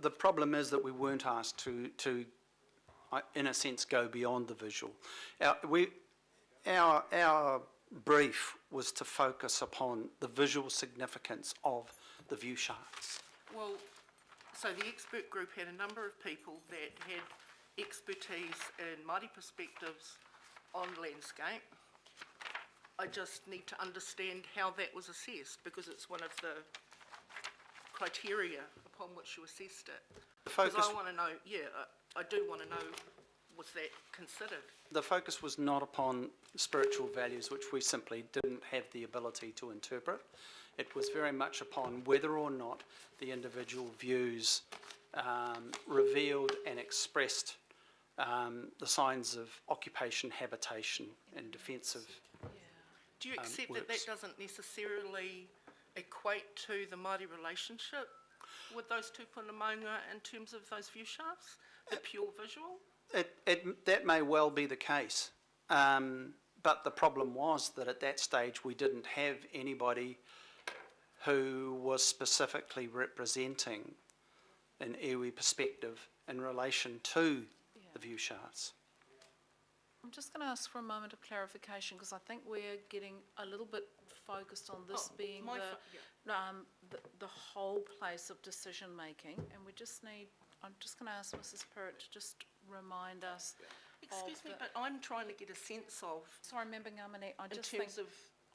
the problem is that we weren't asked to in a sense, go beyond the visual. Our brief was to focus upon the visual significance of the view shafts. Well, so the expert group had a number of people that had expertise in Māori perspectives on landscape. I just need to understand how that was assessed, because it's one of the criteria upon which you assessed it. Because I want to know, I do want to know, was that considered? The focus was not upon spiritual values, which we simply didn't have the ability to interpret. It was very much upon whether or not the individual views revealed and expressed the signs of occupation, habitation and defensive Do you accept that that doesn't necessarily equate to the Māori relationship with those tupuna maunga in terms of those view shafts, the pure visual? That may well be the case, but the problem was that at that stage we didn't have anybody who was specifically representing an iwi perspective in relation to the view shafts. I'm just going to ask for a moment of clarification, because I think we're getting a little bit focused on this being the whole place of decision making, and we just need, I'm just going to ask Mrs. Pirrett to just remind us. Excuse me, but I'm trying to get a sense of. Sorry, Member Ngamane, I just think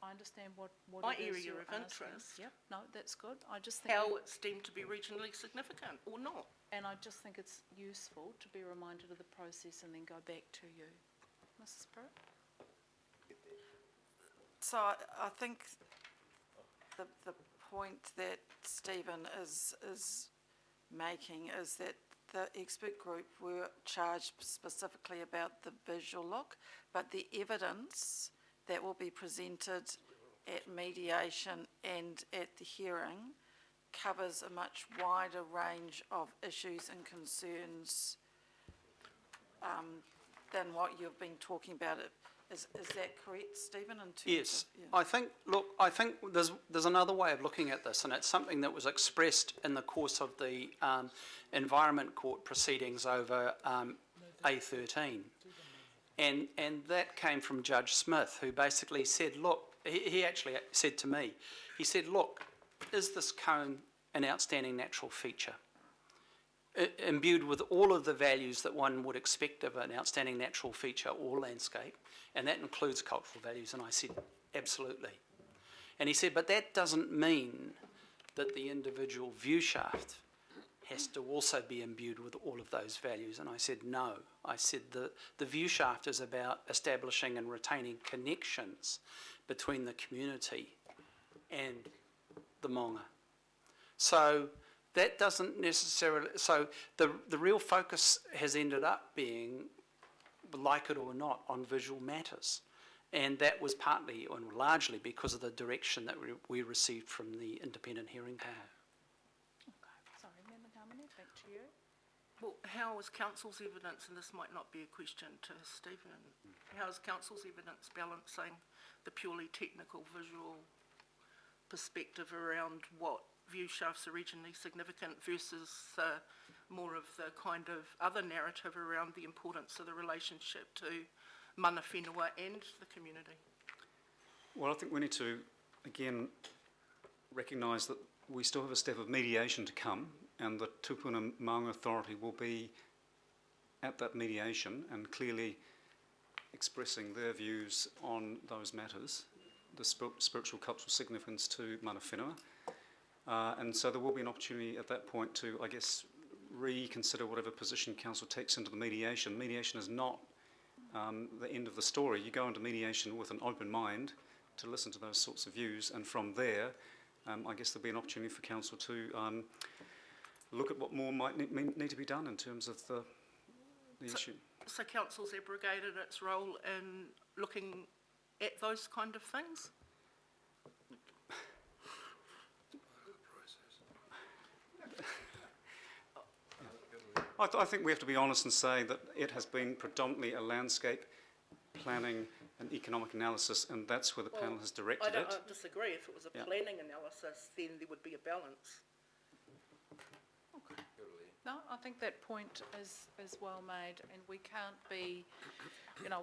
I understand what my it is area you're of asking. interest. Yep, no, that's good. I just think How it's deemed to be regionally significant or not. And I just think it's useful to be reminded of the process and then go back to you. Mrs. Pirrett? So I think the point that Stephen is making is that the expert group were charged specifically about the visual look, but the evidence that will be presented at mediation and at the hearing covers a much wider range of issues and concerns than what you've been talking about. Is that correct, Stephen? In terms Yes, of, I think there's another way of looking at this, and it's something that was expressed in the course of the Environment Court proceedings over A13. And that came from Judge Smith, who basically said, look, he actually said to me, he said, look, is this cone an outstanding natural feature? Imbued with all of the values that one would expect of an outstanding natural feature or landscape, and that includes cultural values, and I said, absolutely. And he said, but that doesn't mean that the individual view shaft has to also be imbued with all of those values. And I said, no. I said the view shaft is about establishing and retaining connections between the community and the maunga. So that doesn't necessarily, so the real focus has ended up being, like it or not, on visual matters. And that was partly and largely because of the direction that we received from the independent hearing panel. Sorry, Member Ngamane, back to you. Well, how is council's evidence, and this might not be a question to Stephen, how is council's evidence balancing the purely technical visual perspective around what view shafts are regionally significant versus more of the kind of other narrative around the importance of the relationship to mana whenua and the community? Well, I think we need to, again, recognise that we still have a step of mediation to come, and the Tupuna Maunga Authority will be at that mediation and clearly expressing their views on those matters, the spiritual cultural significance to mana whenua. And so there will be an opportunity at that point to, I guess, reconsider whatever position council takes into the mediation. Mediation is not the end of the story. You go into mediation with an open mind to listen to those sorts of views, and from there, I guess there'll be an opportunity for council to look at what more might need to be done in terms of the issue. So council's abrogated its role in looking at those kind of things? I think we have to be honest and say that it has been predominantly a landscape planning and economic analysis, and that's where the panel has directed it. I disagree. If it was a planning analysis, then there would be a balance. Okay. I think that point is well made, and we can't be,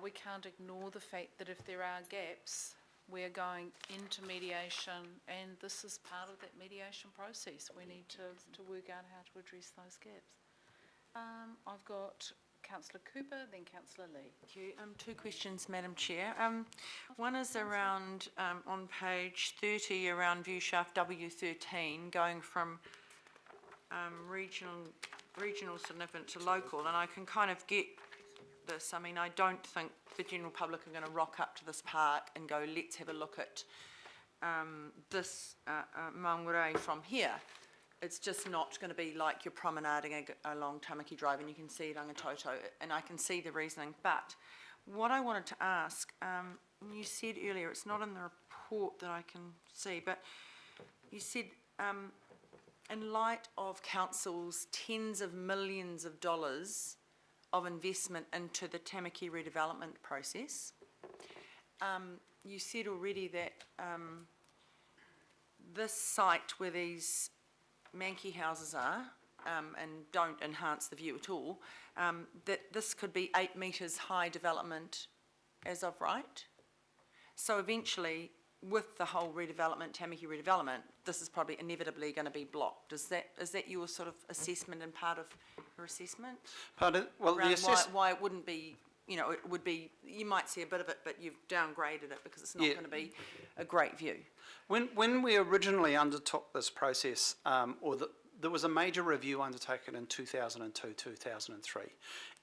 we can't ignore the fact that if there are gaps, we're going into mediation, and this is part of that mediation process. We need to work out how to address those gaps. I've got Councillor Cooper, then Councillor Lee. Thank you. Two questions, Madam Chair. One is around, on page 30, around view shaft W13, going from regional significance to local, and I can kind of get this. I mean, I don't think the general public are going to rock up to this park and go, let's have a look at this Maungarai from here. It's just not going to be like you're promenading along Tamaki Drive and you can see Rangitoto, and I can see the reasoning. But what I wanted to ask, you said earlier, it's not in the report that I can see, but you said in light of council's tens of millions of dollars of investment into the Tamaki redevelopment process, you said already that this site where these manky houses are and don't enhance the view at all, that this could be 8 metres high development as of right. So eventually, with the whole redevelopment, Tamaki redevelopment, this is probably inevitably going to be blocked. Is that your sort of assessment and part of your assessment? Well, the why it wouldn't be, it would be, you might see a bit of it, but you've downgraded it because it's not going to be a great view. When we originally undertook this process, there was a major review undertaken in 2002, 2003.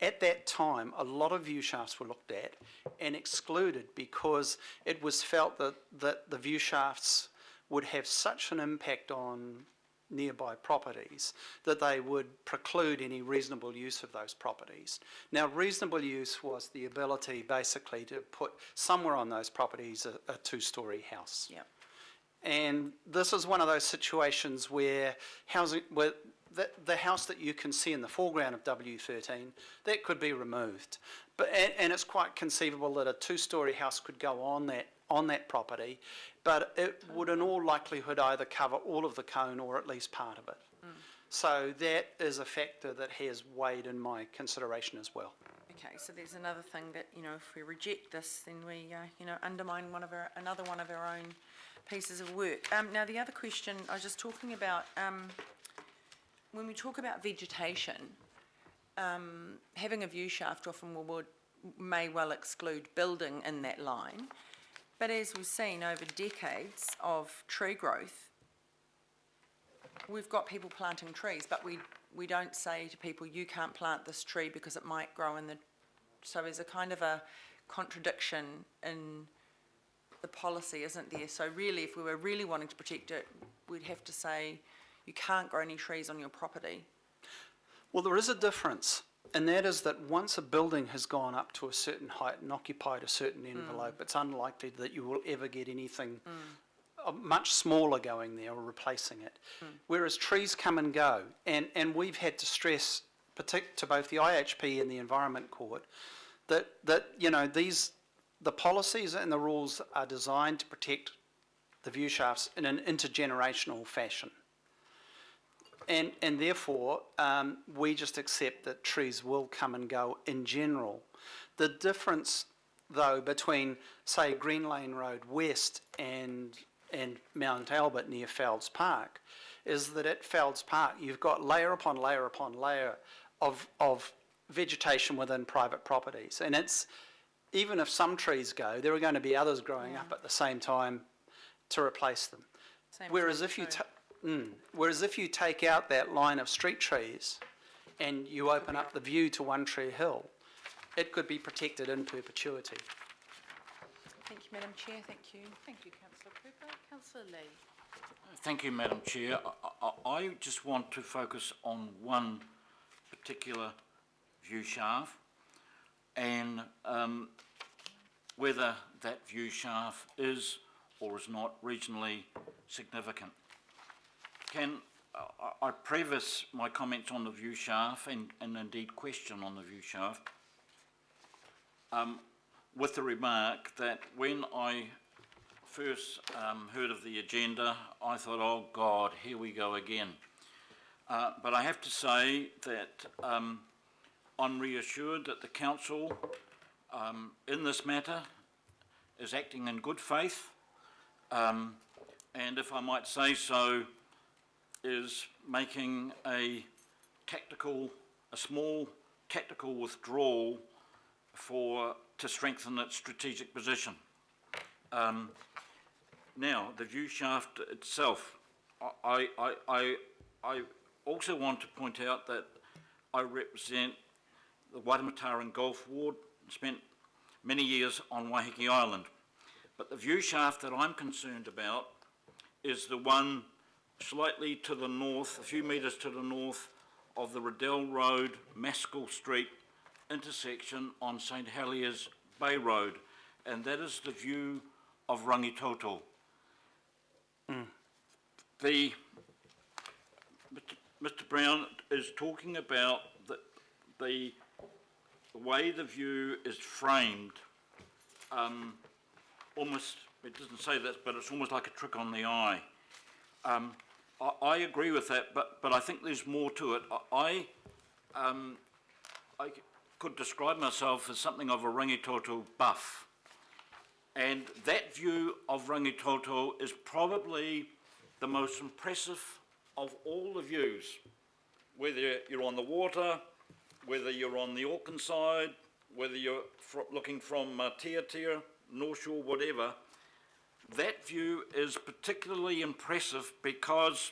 At that time, a lot of view shafts were looked at and excluded because it was felt that the view shafts would have such an impact on nearby properties that they would preclude any reasonable use of those properties. Now, reasonable use was the ability basically to put somewhere on those properties a two-storey house. Yep. And this is one of those situations where the house that you can see in the foreground of W13, that could be removed. And it's quite conceivable that a two-storey house could go on that property, but it would in all likelihood either cover all of the cone or at least part of it. So that is a factor that has weighed in my consideration as well. Okay, so there's another thing that, if we reject this, then we, undermine another one of our own pieces of work. Now, the other question I was just talking about, when we talk about vegetation, having a view shaft often may well exclude building in that line, but as we've seen over decades of tree growth, we've got people planting trees, but we don't say to people, you can't plant this tree because it might grow in the... So there's a kind of a contradiction in the policy, isn't there? So really, if we were really wanting to protect it, we'd have to say you can't grow any trees on your property. Well, there is a difference, and that is that once a building has gone up to a certain height and occupied a certain envelope, it's unlikely that you will ever get anything much smaller going there or replacing it. Whereas trees come and go, and we've had to stress, to both the IHP and the Environment Court, that the policies and the rules are designed to protect the view shafts in an intergenerational fashion. And therefore, we just accept that trees will come and go in general. The difference, though, between, say, Green Lane Road West and Mount Albert near Felds Park is that at Felds Park you've got layer upon layer upon layer of vegetation within private properties. And it's, even if some trees go, there are going to be others growing up at the same time to replace them. Whereas if you take out that line of street trees and you open up the view to One Tree Hill, it could be protected in perpetuity. Thank you, Madam Chair. Thank you. Thank you, Councillor Cooper. Councillor Lee. Thank you, Madam Chair. I just want to focus on one particular view shaft and whether that view shaft is or is not regionally significant. I preface my comments on the view shaft and indeed question on the view shaft with the remark that when I first heard of the agenda, I thought, oh God, here we go again. but I have to say that I'm reassured that the council in this matter is acting in good faith, and if I might say so, is making a small tactical withdrawal to strengthen its strategic position. Now, the view shaft itself, I also want to point out that I represent the Waitemataran Golf Ward, spent many years on Waiheke Island. But the view shaft that I'm concerned about is the one slightly to the north, a few metres to the north of the Riddell Road, Maskell Street intersection on St Heliers Bay Road, and that is the view of Rangitoto. Mr. Brown is talking about the way the view is framed, almost, it doesn't say that, but it's almost like a trick on the eye. I agree with that, but I think there's more to it. I could describe myself as something of a Rangitoto buff. And that view of Rangitoto is probably the most impressive of all the views, whether you're on the water, whether you're on the Auckland side, whether you're looking from Tiatia, North Shore, whatever. That view is particularly impressive because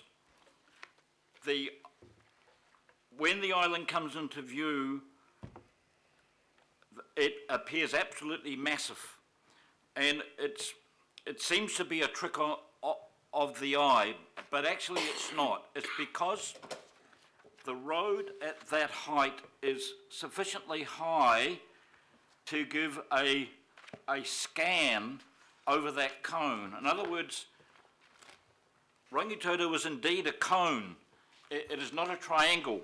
when the island comes into view, it appears absolutely massive. And it seems to be a trick of the eye, but actually it's not. It's because the road at that height is sufficiently high to give a scan over that cone. In other words, Rangitoto is indeed a cone. It is not a triangle.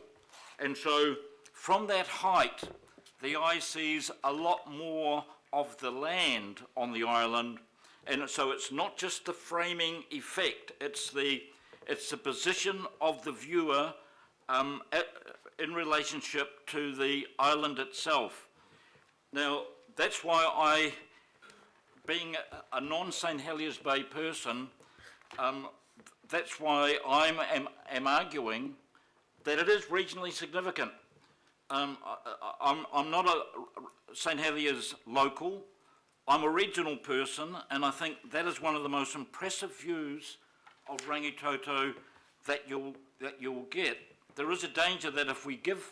And so from that height, the eye sees a lot more of the land on the island, and so it's not just the framing effect, it's the position of the viewer in relationship to the island itself. Now, that's why being a non-St Heliers Bay person, that's why I am arguing that it is regionally significant. I'm not a St Heliers local, I'm a regional person, and I think that is one of the most impressive views of Rangitoto that you'll get. There is a danger that if we give,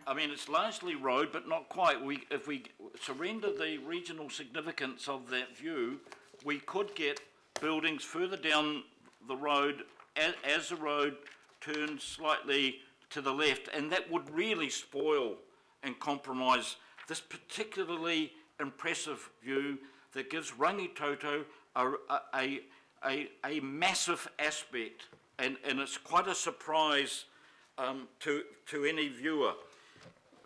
I mean it's largely road but not quite, if we surrender the regional significance of that view, we could get buildings further down the road as the road turns slightly to the left, and that would really spoil and compromise this particularly impressive view that gives Rangitoto a massive aspect, and it's quite a surprise to any viewer.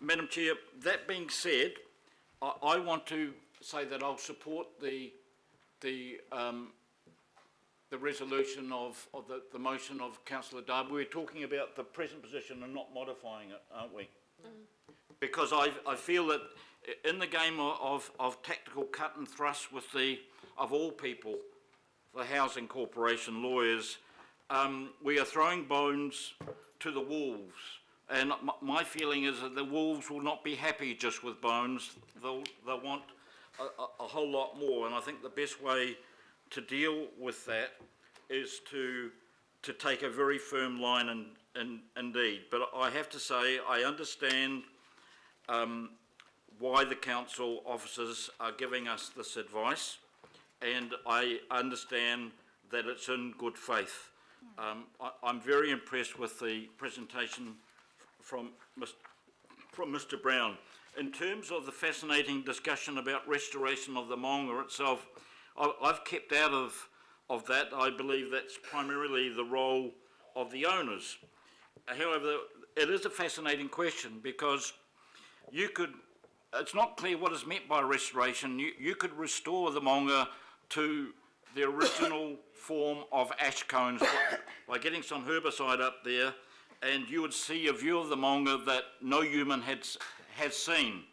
Madam Chair, that being said, I want to say that I'll support the resolution of the motion of Councillor Darby. We're talking about the present position and not modifying it, aren't we? Because I feel that in the game of tactical cut and thrust with of all people, the Housing Corporation lawyers, we are throwing bones to the wolves. And my feeling is that the wolves will not be happy just with bones. They'll want a whole lot more. And I think the best way to deal with that is to take a very firm line indeed. But I have to say, I understand why the council officers are giving us this advice, and I understand that it's in good faith. I'm very impressed with the presentation from Mr. Brown. In terms of the fascinating discussion about restoration of the maunga itself, I've kept out of that. I believe that's primarily the role of the owners. However, it is a fascinating question because it's not clear what is meant by restoration. You could restore the maunga to the original form of ash cones by getting some herbicide up there and you would see a view of the Maunga that no human has seen.